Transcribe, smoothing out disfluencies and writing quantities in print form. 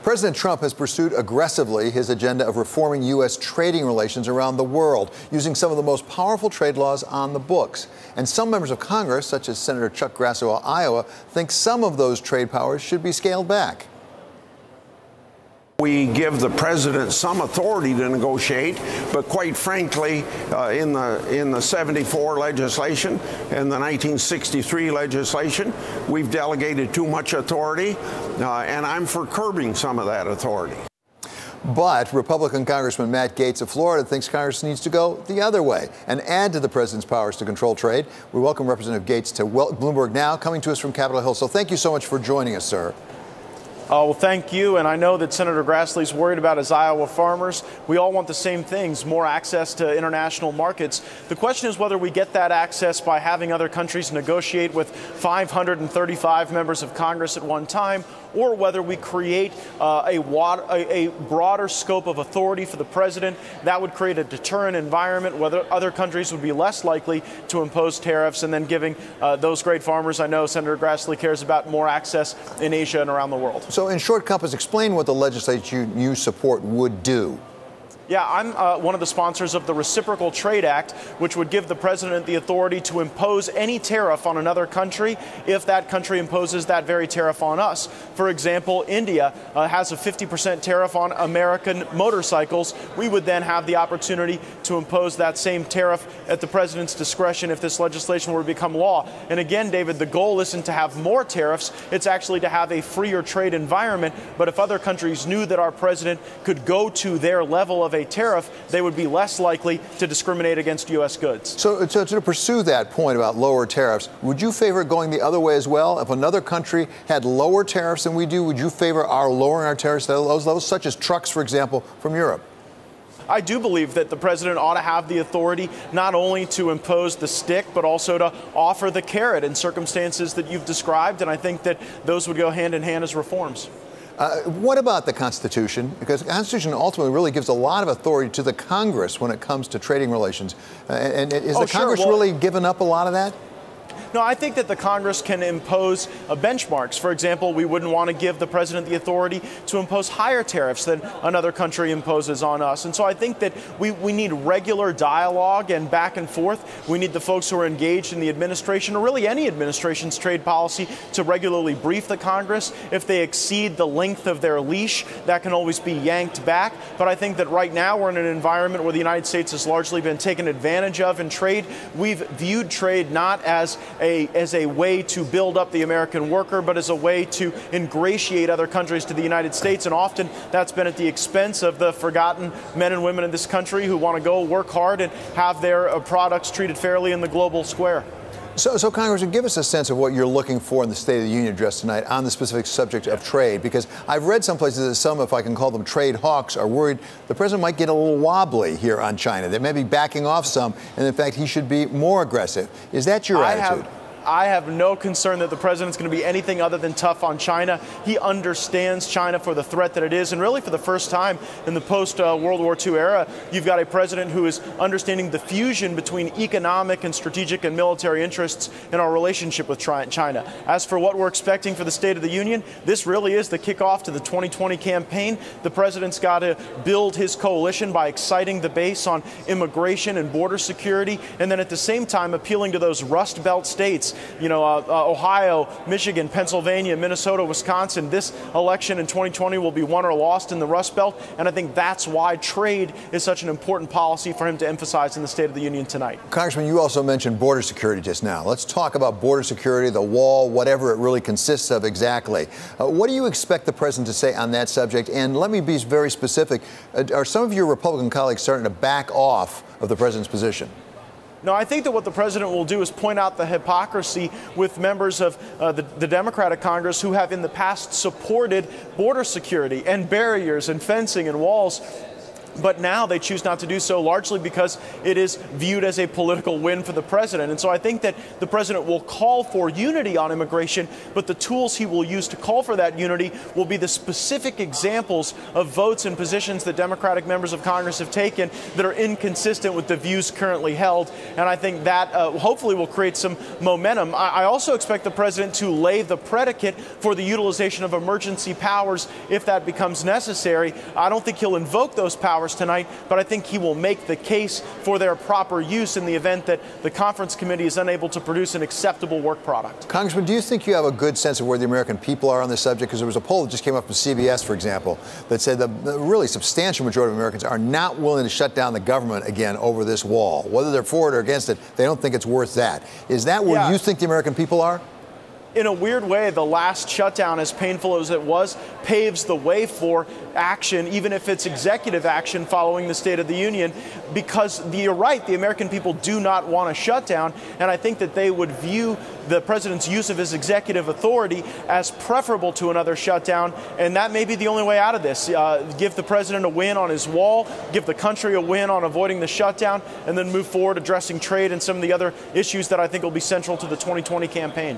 President Trump has pursued aggressively his agenda of reforming U.S. trading relations around the world, using some of the most powerful trade laws on the books. And some members of Congress, such as Senator Chuck Grasso of Iowa, think some of those trade powers should be scaled back. We give the president some authority to negotiate, but quite frankly, in the 74 legislation and the 1963 legislation, we've delegated too much authority, and I'm for curbing some of that authority. But Republican Congressman Matt Gaetz of Florida thinks Congress needs to go the other way and add to the president's powers to control trade. We welcome Representative Gaetz to Bloomberg Now, coming to us from Capitol Hill. So thank you so much for joining us, sir. Well, thank you. And I know that Senator Grassley's worried about his Iowa farmers. We all want the same things, more access to international markets. The question is whether we get that access by having other countries negotiate with 535 members of Congress at one time, or whether we create a broader scope of authority for the president. That would create a deterrent environment, whether other countries would be less likely to impose tariffs, and then giving those great farmers, I know Senator Grassley cares about, more access in Asia and around the world. So in short compass, explain what the legislation you support would do. Yeah, I'm one of the sponsors of the Reciprocal Trade Act, which would give the president the authority to impose any tariff on another country if that country imposes that very tariff on us. For example, India has a 50% tariff on American motorcycles. We would then have the opportunity to impose that same tariff at the president's discretion if this legislation were to become law. And again, David, the goal isn't to have more tariffs. It's actually to have a freer trade environment. But if other countries knew that our president could go to their level of a tariff, they would be less likely to discriminate against U.S. goods. So to pursue that point about lower tariffs, would you favor going the other way as well? If another country had lower tariffs than we do, would you favor our lowering our tariffs to those levels, such as trucks, for example, from Europe? I do believe that the president ought to have the authority not only to impose the stick, but also to offer the carrot in circumstances that you've described. And I think that those would go hand in hand as reforms. What about the Constitution? Because the Constitution ultimately really gives a lot of authority to the Congress when it comes to trading relations. And is the Congress really given up a lot of that? No, I think that the Congress can impose benchmarks. For example, we wouldn't want to give the president the authority to impose higher tariffs than another country imposes on us. And so I think that we need regular dialogue and back and forth. We need the folks who are engaged in the administration, or really any administration's trade policy, to regularly brief the Congress. If they exceed the length of their leash, that can always be yanked back. But I think that right now we're in an environment where the United States has largely been taken advantage of in trade. We've viewed trade not as a way to build up the American worker, but as a way to ingratiate other countries to the United States. And often that's been at the expense of the forgotten men and women in this country who want to go work hard and have their products treated fairly in the global square. So, Congressman, give us a sense of what you're looking for in the State of the Union address tonight on the specific subject of trade, because I've read some places that some, if I can call them trade hawks, are worried the president might get a little wobbly here on China. They may be backing off some, and in fact, he should be more aggressive. Is that your attitude? I have no concern that the president's going to be anything other than tough on China. He understands China for the threat that it is. And really, for the first time in the post-World War II era, you've got a president who is understanding the fusion between economic and strategic and military interests in our relationship with China. As for what we're expecting for the State of the Union, this really is the kickoff to the 2020 campaign. The president's got to build his coalition by exciting the base on immigration and border security, and then at the same time appealing to those Rust Belt states, Ohio, Michigan, Pennsylvania, Minnesota, Wisconsin. This election in 2020 will be won or lost in the Rust Belt, and I think that's why trade is such an important policy for him to emphasize in the State of the Union tonight. Congressman, you also mentioned border security just now. Let's talk about border security, the wall, whatever it really consists of exactly. What do you expect the president to say on that subject? And let me be very specific. Are some of your Republican colleagues starting to back off of the president's position? No, I think that what the president will do is point out the hypocrisy with members of the Democratic Congress who have in the past supported border security and barriers and fencing and walls. But now they choose not to do so, largely because it is viewed as a political win for the president. And so I think that the president will call for unity on immigration, but the tools he will use to call for that unity will be the specific examples of votes and positions that Democratic members of Congress have taken that are inconsistent with the views currently held. And I think that hopefully will create some momentum. I also expect the president to lay the predicate for the utilization of emergency powers if that becomes necessary. I don't think he'll invoke those powers tonight, but I think he will make the case for their proper use in the event that the conference committee is unable to produce an acceptable work product. Congressman, do you think you have a good sense of where the American people are on this subject? Because there was a poll that just came up from CBS, for example, that said the really substantial majority of Americans are not willing to shut down the government again over this wall. Whether they're for it or against it, they don't think it's worth that. Is that where you think the American people are? In a weird way, the last shutdown, as painful as it was, paves the way for action, even if it's executive action following the State of the Union, because you're right, the American people do not want a shutdown, and I think that they would view the president's use of his executive authority as preferable to another shutdown, and that may be the only way out of this. Give the president a win on his wall, give the country a win on avoiding the shutdown, and then move forward addressing trade and some of the other issues that I think will be central to the 2020 campaign.